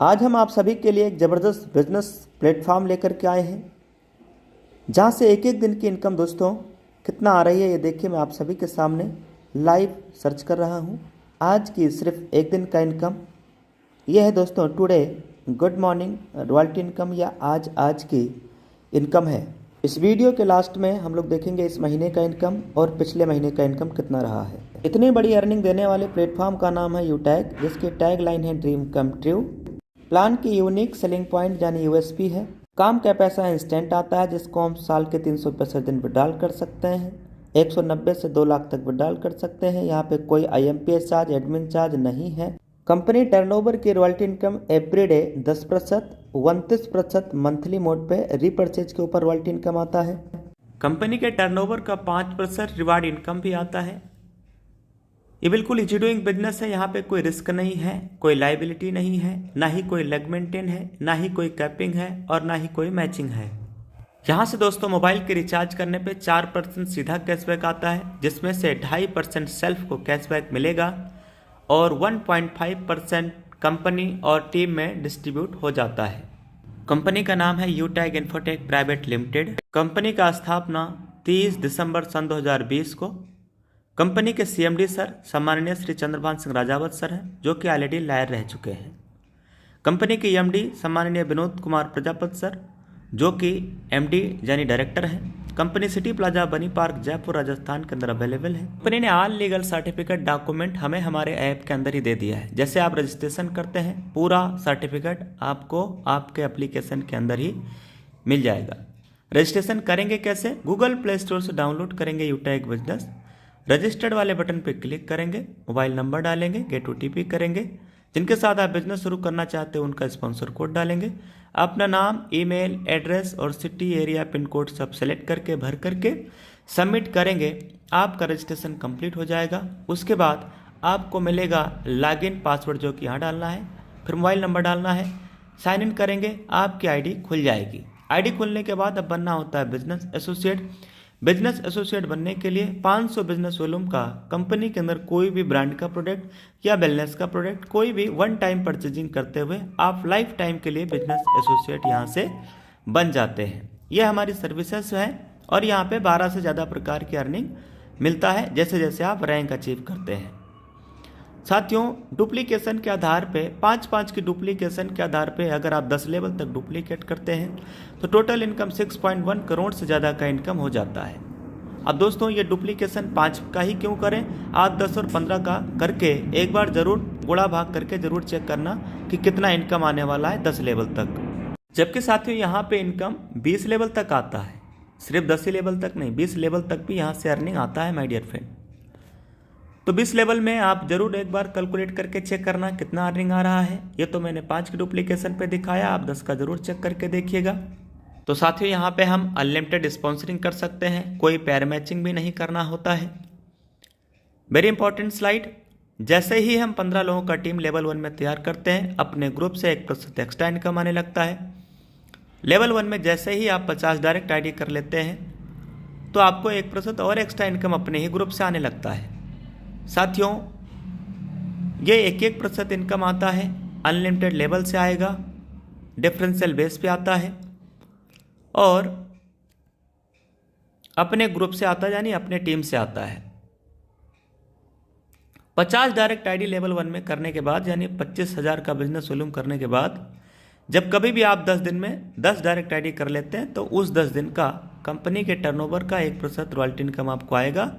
आज हम आप सभी के लिए एक ज़बरदस्त बिजनेस प्लेटफॉर्म लेकर के आए हैं, जहां से एक एक दिन की इनकम दोस्तों कितना आ रही है ये देखिए। मैं आप सभी के सामने लाइव सर्च कर रहा हूं। आज की सिर्फ एक दिन का इनकम ये है दोस्तों। Today good morning royalty income या आज की इनकम है। इस वीडियो के लास्ट में हम लोग देखेंगे इस महीने का इनकम और पिछले महीने का इनकम कितना रहा है। इतनी बड़ी अर्निंग देने वाले प्लेटफॉर्म का नाम है यूटैग, जिसकी टैग लाइन है ड्रीम कम ट्रू। प्लान की यूनिक सेलिंग पॉइंट यानी यूएसपी है, काम का पैसा इंस्टेंट आता है, जिसको हम साल के 365 दिन विड्रॉल कर सकते हैं। 190 से 2 लाख तक विड्रॉल कर सकते हैं। यहाँ पे कोई IMPS चार्ज, एडमिन चार्ज नहीं है। कंपनी टर्नओवर की royalty income everyday 10%, 29% monthly mode पे रीपर्चेज के ऊपर रॉयल्टी इनकम आता है। कंपनी के टर्नओवर का 5% रिवार्ड इनकम भी आता है। ये बिल्कुल इजी डूइंग बिजनेस है। यहाँ पे कोई रिस्क नहीं है, कोई लाइबिलिटी नहीं है, ना ही कोई लेग मेंटेन है, ना ही कोई कैपिंग है और ना ही कोई मैचिंग है। यहाँ से दोस्तों मोबाइल के रिचार्ज करने पे 4% सीधा कैशबैक आता है, जिसमें से 2.5% सेल्फ को कैशबैक मिलेगा और 1.5% कंपनी और टीम में डिस्ट्रीब्यूट हो जाता है। कंपनी का नाम है यूटैग इन्फोटेक प्राइवेट लिमिटेड। कंपनी का स्थापना 30 दिसंबर सन 2020 को। कंपनी के CMD सर सम्माननीय श्री चंद्रभान सिंह राजावत सर हैं, जो कि ऑलरेडी लायर रह चुके हैं। कंपनी के MD सम्माननीय विनोद कुमार प्रजापति सर, जो कि MD यानी डायरेक्टर हैं। कंपनी सिटी प्लाजा बनी पार्क जयपुर राजस्थान के अंदर अवेलेबल है। कंपनी ने ऑल लीगल सर्टिफिकेट डॉक्यूमेंट हमें हमारे ऐप के अंदर ही दे दिया है। जैसे आप रजिस्ट्रेशन करते हैं, पूरा सर्टिफिकेट आपको आपके एप्लीकेशन के अंदर ही मिल जाएगा। रजिस्ट्रेशन करेंगे कैसे? गूगल प्ले स्टोर से डाउनलोड करेंगे यूटैग बिजनेस, रजिस्टर्ड वाले बटन पर क्लिक करेंगे, मोबाइल नंबर डालेंगे, गेट OTP करेंगे। जिनके साथ आप बिजनेस शुरू करना चाहते हैं उनका स्पॉन्सर कोड डालेंगे। अपना नाम, ईमेल एड्रेस और सिटी एरिया पिन कोड सब सेलेक्ट करके भर करके सबमिट करेंगे। आपका रजिस्ट्रेशन कंप्लीट हो जाएगा। उसके बाद आपको मिलेगा लॉगिन पासवर्ड, जो कि यहाँ डालना है, फिर मोबाइल नंबर डालना है, साइन इन करेंगे, आपकी ID खुल जाएगी। ID खुलने के बाद अब बनना होता है बिजनेस एसोसिएट। बिजनेस एसोसिएट बनने के लिए 500 बिजनेस वॉल्यूम का कंपनी के अंदर कोई भी ब्रांड का प्रोडक्ट या वेलनेस का प्रोडक्ट, कोई भी वन टाइम परचेजिंग करते हुए आप लाइफ टाइम के लिए बिजनेस एसोसिएट यहाँ से बन जाते हैं। ये हमारी सर्विसेज हैं और यहाँ पे 12 से ज़्यादा प्रकार की अर्निंग मिलता है जैसे जैसे आप रैंक अचीव करते हैं। साथियों, डुप्लीकेशन के आधार पे 5-5 की डुप्लीकेशन के आधार पे अगर आप 10 लेवल तक डुप्लीकेट करते हैं तो टोटल इनकम 6.1 करोड़ से ज़्यादा का इनकम हो जाता है। अब दोस्तों ये डुप्लीकेशन 5 का ही क्यों करें, 8, 10 और 15 का करके एक बार ज़रूर गुणा भाग करके ज़रूर चेक करना कि कितना इनकम आने वाला है 10 लेवल तक। जबकि साथियों यहाँ पे इनकम 20 लेवल तक आता है, सिर्फ 10 ही लेवल तक नहीं, 20 लेवल तक भी यहाँ से अर्निंग आता है माय डियर फ्रेंड। तो 20 लेवल में आप जरूर एक बार कैलकुलेट करके चेक करना कितना अर्निंग आ रहा है। ये तो मैंने 5 की डुप्लीकेशन पे दिखाया, आप 10 का जरूर चेक करके देखिएगा। तो साथियों यहाँ पे हम अनलिमिटेड स्पॉन्सरिंग कर सकते हैं, कोई पेयर मैचिंग भी नहीं करना होता है। वेरी इंपॉर्टेंट स्लाइड, जैसे ही हम 15 लोगों का टीम लेवल 1 में तैयार करते हैं, अपने ग्रुप से 1% एक्स्ट्रा इनकम आने लगता है। लेवल 1 में जैसे ही आप 50 डायरेक्ट ID कर लेते हैं तो आपको 1% और एक्स्ट्रा इनकम अपने ही ग्रुप से आने लगता है। साथियों ये 1% इनकम आता है, अनलिमिटेड लेवल से आएगा, डिफरेंशियल बेस पे आता है और अपने ग्रुप से आता है, यानी अपने टीम से आता है। 50 डायरेक्ट ID लेवल 1 में करने के बाद, यानी 25,000 का बिजनेस वॉल्यूम करने के बाद, जब कभी भी आप 10 दिन में 10 डायरेक्ट ID कर लेते हैं तो उस 10 दिन का कंपनी के टर्नओवर का 1% रॉयल्टी इनकम आपको आएगा।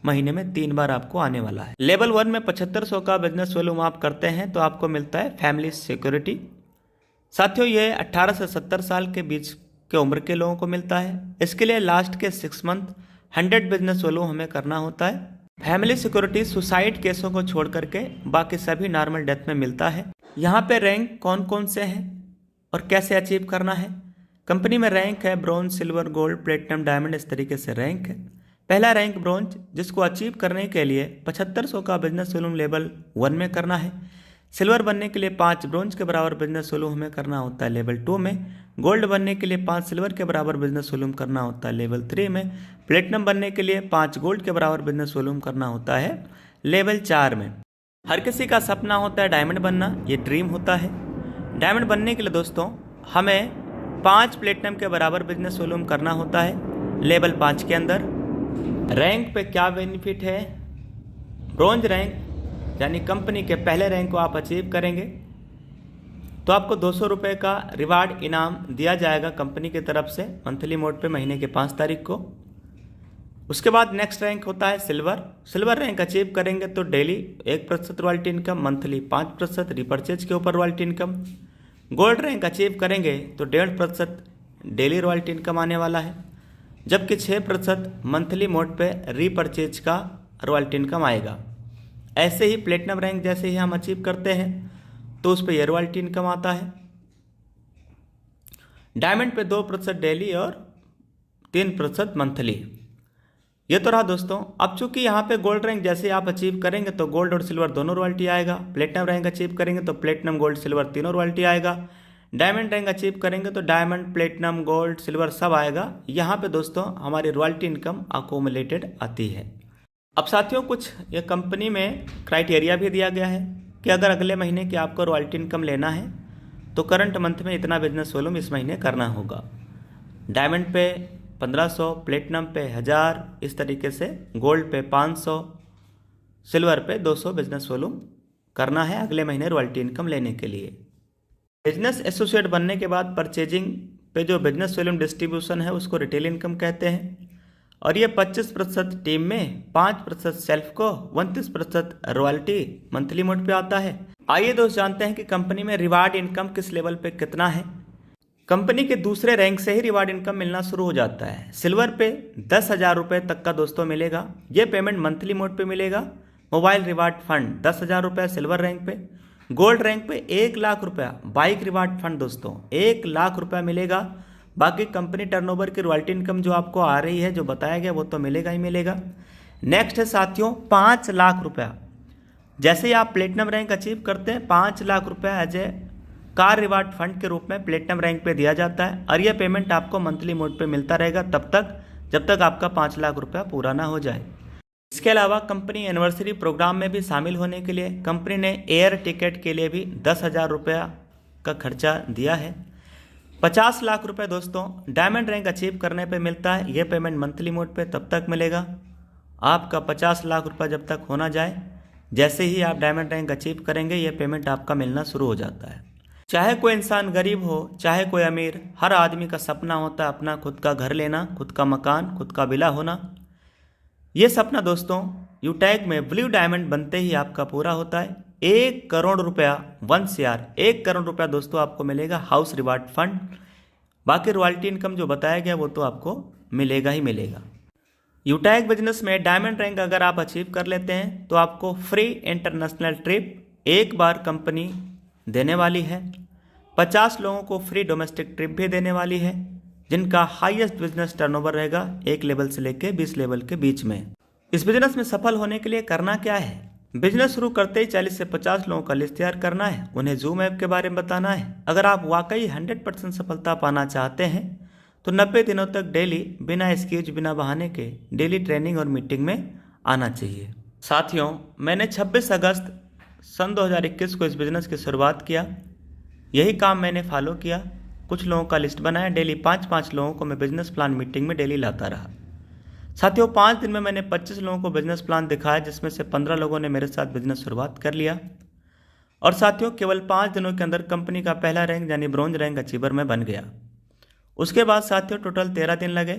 महीने में 3 बार आपको आने वाला है। लेवल 1 में 7500 का बिजनेस वॉल्यूम आप करते हैं तो आपको मिलता है फैमिली सिक्योरिटी। साथियों ये 18 से 70 साल के बीच के उम्र के लोगों को मिलता है। इसके लिए लास्ट के 6 मंथ 100 बिजनेस वॉल्यूम हमें करना होता है। फैमिली सिक्योरिटी सुसाइड केसों को छोड़ करके बाकी सभी नॉर्मल डेथ में मिलता है। यहाँ पे रैंक कौन कौन से हैं और कैसे अचीव करना है। कंपनी में रैंक है bronze, silver, gold, platinum, diamond, इस तरीके से रैंक है। पहला रैंक ब्रॉन्ज, जिसको अचीव करने के लिए 7500 का बिजनेस वॉल्यूम लेवल 1 में करना है। सिल्वर बनने के लिए 5 ब्रॉन्ज के बराबर बिजनेस वॉल्यूम हमें करना होता है लेवल 2 में। गोल्ड बनने के लिए 5 सिल्वर के बराबर बिजनेस वॉल्यूम करना होता है लेवल 3 में। प्लेटिनम बनने के लिए 5 गोल्ड के बराबर बिजनेस वॉल्यूम करना होता है लेवल 4 में। हर किसी का सपना होता है डायमंड बनना, ये ड्रीम होता है। डायमंड बनने के लिए दोस्तों हमें 5 प्लेटिनम के बराबर बिजनेस वॉल्यूम करना होता है लेवल 5 के अंदर। रैंक पे क्या बेनिफिट है? ब्रॉन्ज रैंक यानी कंपनी के पहले रैंक को आप अचीव करेंगे तो आपको 200 रुपये का रिवार्ड इनाम दिया जाएगा कंपनी की तरफ से मंथली मोड पे महीने के 5 तारीख को। उसके बाद नेक्स्ट रैंक होता है सिल्वर रैंक अचीव करेंगे तो daily 1% royalty income, monthly 5% repurchase के ऊपर royalty income. Gold rank achieve करेंगे तो 1.5% डेली रॉयल्टी इनकम आने वाला है, जबकि 6% मंथली मोड पे रीपरचेज का रॉयल्टी इनकम आएगा। ऐसे ही प्लेटिनम रैंक जैसे ही हम अचीव करते हैं तो उस पर यह रॉयल्टी इनकम आता है। डायमंड पे 2% डेली और 3% मंथली। ये तो रहा दोस्तों। अब चूंकि यहाँ पे गोल्ड रैंक जैसे आप अचीव करेंगे तो गोल्ड और सिल्वर दोनों रॉयल्टी आएगा। प्लेटिनम रैंक अचीव करेंगे तो प्लेटिनम, गोल्ड, सिल्वर तीनों रॉयल्टी आएगा। डायमंड रैंक अचीव करेंगे तो डायमंड, प्लेटिनम, गोल्ड, सिल्वर सब आएगा। यहाँ पे दोस्तों हमारी रॉयल्टी इनकम अकोमुलेटेड आती है। अब साथियों कुछ ये कंपनी में क्राइटेरिया भी दिया गया है कि अगर अगले महीने की आपको रॉयल्टी इनकम लेना है तो करंट मंथ में इतना बिजनेस वॉल्यूम इस महीने करना होगा। डायमंड पे 1500, प्लेटिनम पे 1000, इस तरीके से गोल्ड पे 500, सिल्वर पे 200 बिजनेस वॉल्यूम करना है अगले महीने रॉयल्टी इनकम लेने के लिए। बिजनेस एसोसिएट बनने के बाद परचेजिंग पे जो बिजनेस वॉल्यूम डिस्ट्रीब्यूशन है उसको रिटेल इनकम कहते हैं और ये 25% टीम में, 5% सेल्फ को, 29% रॉयल्टी मंथली मोड पे आता है। आइए दोस्त जानते हैं कि कंपनी में रिवार्ड इनकम किस लेवल पे कितना है। कंपनी के दूसरे रैंक से ही रिवार्ड इनकम मिलना शुरू हो जाता है। सिल्वर पे 10,000 रुपये तक का दोस्तों मिलेगा। ये पेमेंट मंथली मोड पे मिलेगा। मोबाइल रिवार्ड फंड 10,000 रुपये सिल्वर रैंक पे। गोल्ड रैंक पे 1 लाख रुपया बाइक रिवार्ड फंड दोस्तों 1 लाख रुपया मिलेगा। बाकी कंपनी टर्नओवर की रॉयल्टी इनकम जो आपको आ रही है, जो बताया गया, वो तो मिलेगा ही मिलेगा। नेक्स्ट है साथियों 5 लाख रुपया। जैसे ही आप प्लेटिनम रैंक अचीव करते हैं 5 लाख रुपया as a car reward fund के रूप में प्लेटिनम रैंक पे दिया जाता है और यह पेमेंट आपको मंथली मोड पे मिलता रहेगा तब तक जब तक आपका 5 लाख रुपया पूरा ना हो जाए। इसके अलावा कंपनी एनिवर्सरी प्रोग्राम में भी शामिल होने के लिए कंपनी ने एयर टिकट के लिए भी 10,000 रुपया का खर्चा दिया है। 50 लाख रुपए दोस्तों डायमंड रैंक अचीव करने पे मिलता है। यह पेमेंट मंथली मोड पे तब तक मिलेगा। आपका 50 लाख रुपया जब तक होना जाए, जैसे ही आप डायमंड रैंक अचीव करेंगे यह पेमेंट आपका मिलना शुरू हो जाता है। चाहे कोई इंसान गरीब हो चाहे कोई अमीर, हर आदमी का सपना होता है अपना खुद का घर लेना, खुद का मकान, खुद का विला होना। ये सपना दोस्तों यूटैग में ब्लू डायमंड बनते ही आपका पूरा होता है। 1 करोड़ रुपया 1 CR 1 करोड़ रुपया दोस्तों आपको मिलेगा हाउस रिवार्ड फंड। बाकी रॉयल्टी इनकम जो बताया गया वो तो आपको मिलेगा ही मिलेगा। यूटैग बिजनेस में डायमंड रैंक अगर आप अचीव कर लेते हैं तो आपको फ्री इंटरनेशनल ट्रिप एक बार कंपनी देने वाली है। 50 लोगों को फ्री डोमेस्टिक ट्रिप भी देने वाली है जिनका हाईएस्ट बिजनेस टर्नओवर रहेगा 1 लेवल से लेकर 20 लेवल के बीच में। इस बिजनेस में सफल होने के लिए करना क्या है? बिजनेस शुरू करते ही 40 से 50 लोगों का लिस्ट तैयार करना है, उन्हें जूम ऐप के बारे में बताना है। अगर आप वाकई 100% सफलता पाना चाहते हैं तो 90 दिनों तक डेली बिना एक्सक्यूज, बिना बहाने के डेली ट्रेनिंग और मीटिंग में आना चाहिए। साथियों मैंने 26 अगस्त सन 2021 को इस बिज़नेस की शुरुआत किया। यही काम मैंने फॉलो किया। कुछ लोगों का लिस्ट बनाया, डेली 5-5 लोगों को मैं बिजनेस प्लान मीटिंग में डेली लाता रहा। साथियों 5 दिन में मैंने 25 लोगों को बिजनेस प्लान दिखाया, जिसमें से 15 लोगों ने मेरे साथ बिजनेस शुरुआत कर लिया। और साथियों केवल 5 दिनों के अंदर कंपनी का पहला रैंक यानी ब्रॉन्ज रैंक अचीवर में बन गया। उसके बाद साथियों टोटल 13 दिन लगे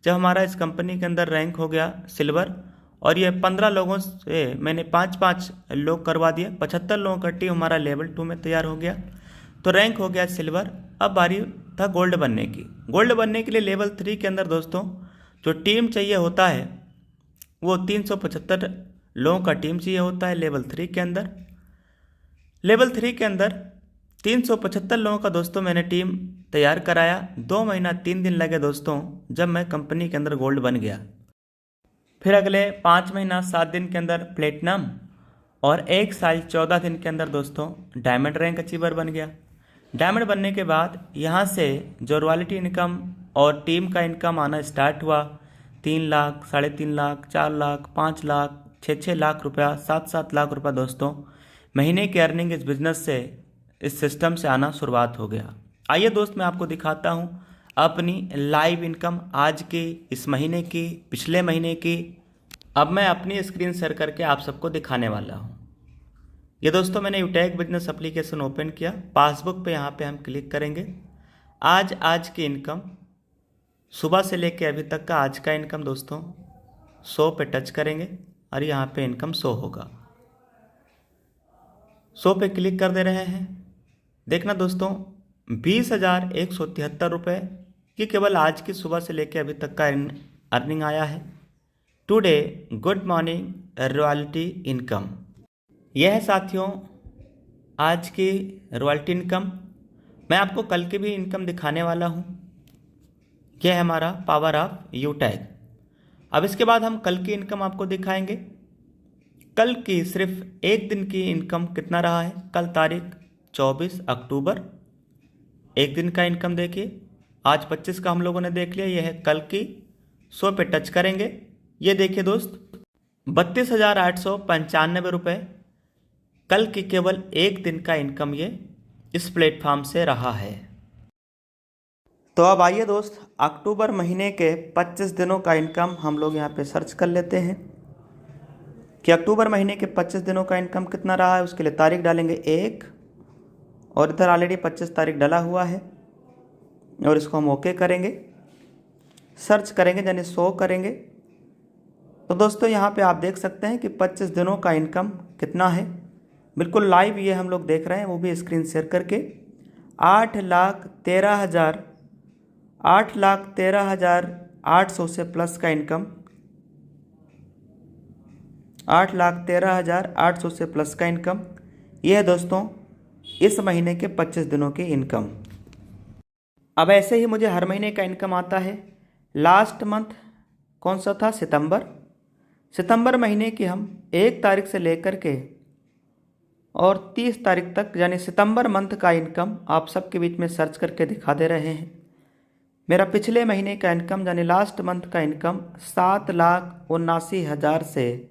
जब हमारा इस कंपनी के अंदर रैंक हो गया सिल्वर। और ये 15 लोगों से मैंने 5-5 लोग करवा दिए। 75 लोगों का टीम हमारा लेवल 2 में तैयार हो गया तो रैंक हो गया सिल्वर। अब बारी था गोल्ड बनने की। गोल्ड बनने के लिए लेवल 3 के अंदर दोस्तों जो टीम चाहिए होता है वो 375 लोगों का टीम चाहिए होता है लेवल 3 के अंदर। लेवल 3 के अंदर 375 लोगों का दोस्तों मैंने टीम तैयार कराया। 2 महीना 3 दिन लगे दोस्तों जब मैं कंपनी के अंदर गोल्ड बन गया। फिर अगले 5 महीना 7 दिन के अंदर प्लेटिनम और 1 साल 14 दिन के अंदर दोस्तों डायमंड रैंक अचीवर बन गया। डायमंड बनने के बाद यहाँ से जो रॉयल्टी इनकम और टीम का इनकम आना स्टार्ट हुआ। 3 लाख, 3.5 लाख, 4 लाख, 5 लाख, 6 लाख रुपया, 7 लाख रुपया दोस्तों महीने की अर्निंग इस बिज़नेस से इस सिस्टम से आना शुरुआत हो गया। आइए दोस्त मैं आपको दिखाता हूँ अपनी लाइव इनकम आज के, इस महीने की, पिछले महीने की। अब मैं अपनी स्क्रीन शेयर करके आप सबको दिखाने वाला हूँ। ये दोस्तों मैंने यूटैग बिजनेस एप्लीकेशन ओपन किया। पासबुक पे यहाँ पे हम क्लिक करेंगे। आज की इनकम सुबह से लेके अभी तक का आज का इनकम दोस्तों 100 पे टच करेंगे और यहाँ पे इनकम 100 होगा। 100 पे क्लिक कर दे रहे हैं। देखना दोस्तों 20,173 रुपये की केवल आज की सुबह से लेके अभी तक का अर्निंग आया है। Today good morning royalty income, यह है साथियों आज की रॉयल्टी इनकम। मैं आपको कल की भी इनकम दिखाने वाला हूँ। यह है हमारा पावर ऑफ यूटैग। अब इसके बाद हम कल की इनकम आपको दिखाएंगे। कल की सिर्फ एक दिन की इनकम कितना रहा है। कल तारीख 24 अक्टूबर, एक दिन का इनकम देखिए। आज 25 का हम लोगों ने देख लिया। यह है कल की। 100 पे टच करेंगे। ये देखिए दोस्त 32,895 रुपये कल की केवल एक दिन का इनकम ये इस प्लेटफॉर्म से रहा है। तो अब आइए दोस्त अक्टूबर महीने के 25 दिनों का इनकम हम लोग यहाँ पे सर्च कर लेते हैं कि अक्टूबर महीने के 25 दिनों का इनकम कितना रहा है। उसके लिए तारीख डालेंगे 1 और इधर ऑलरेडी 25 तारीख डला हुआ है और इसको हम ओके करेंगे। सर्च करेंगे यानी 100 करेंगे। तो दोस्तों यहाँ पे आप देख सकते हैं कि 25 दिनों का इनकम कितना है। बिल्कुल लाइव ये हम लोग देख रहे हैं, वो भी स्क्रीन शेयर करके। 8,13,800 से प्लस का इनकम, 8,13,800 से प्लस का इनकम। यह है दोस्तों इस महीने के 25 दिनों की इनकम। अब ऐसे ही मुझे हर महीने का इनकम आता है। लास्ट मंथ कौन सा था, सितंबर महीने की हम 1 तारीख से लेकर के और 30 तारीख तक यानी सितंबर मंथ का इनकम आप सबके बीच में सर्च करके दिखा दे रहे हैं। मेरा पिछले महीने का इनकम यानी लास्ट मंथ का इनकम 7,79,000 से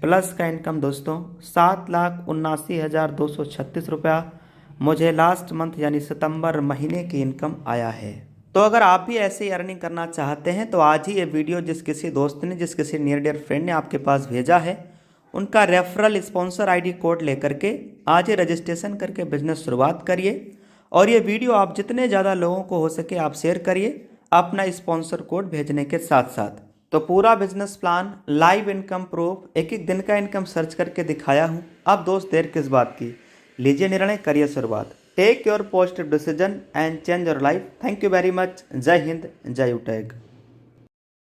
प्लस का इनकम दोस्तों 7,79,236 रुपया मुझे लास्ट मंथ यानी सितंबर महीने की इनकम आया है। तो अगर आप भी ऐसे ही अर्निंग करना चाहते हैं तो आज ही ये वीडियो जिस किसी दोस्त ने, जिस किसी नियर डियर फ्रेंड ने आपके पास भेजा है, उनका रेफरल स्पॉन्सर आईडी कोड लेकर के आज ही रजिस्ट्रेशन करके बिजनेस शुरुआत करिए। और ये वीडियो आप जितने ज़्यादा लोगों को हो सके आप शेयर करिए अपना स्पॉन्सर कोड भेजने के साथ साथ। तो पूरा business plan, live income proof, एक एक दिन का इनकम सर्च करके दिखाया हूँ। अब दोस्त देर किस बात की, लीजिए निर्णय, करिए शुरुआत। Take your positive decision and change your life. Thank you very much. जय हिंद, जय यूटैग।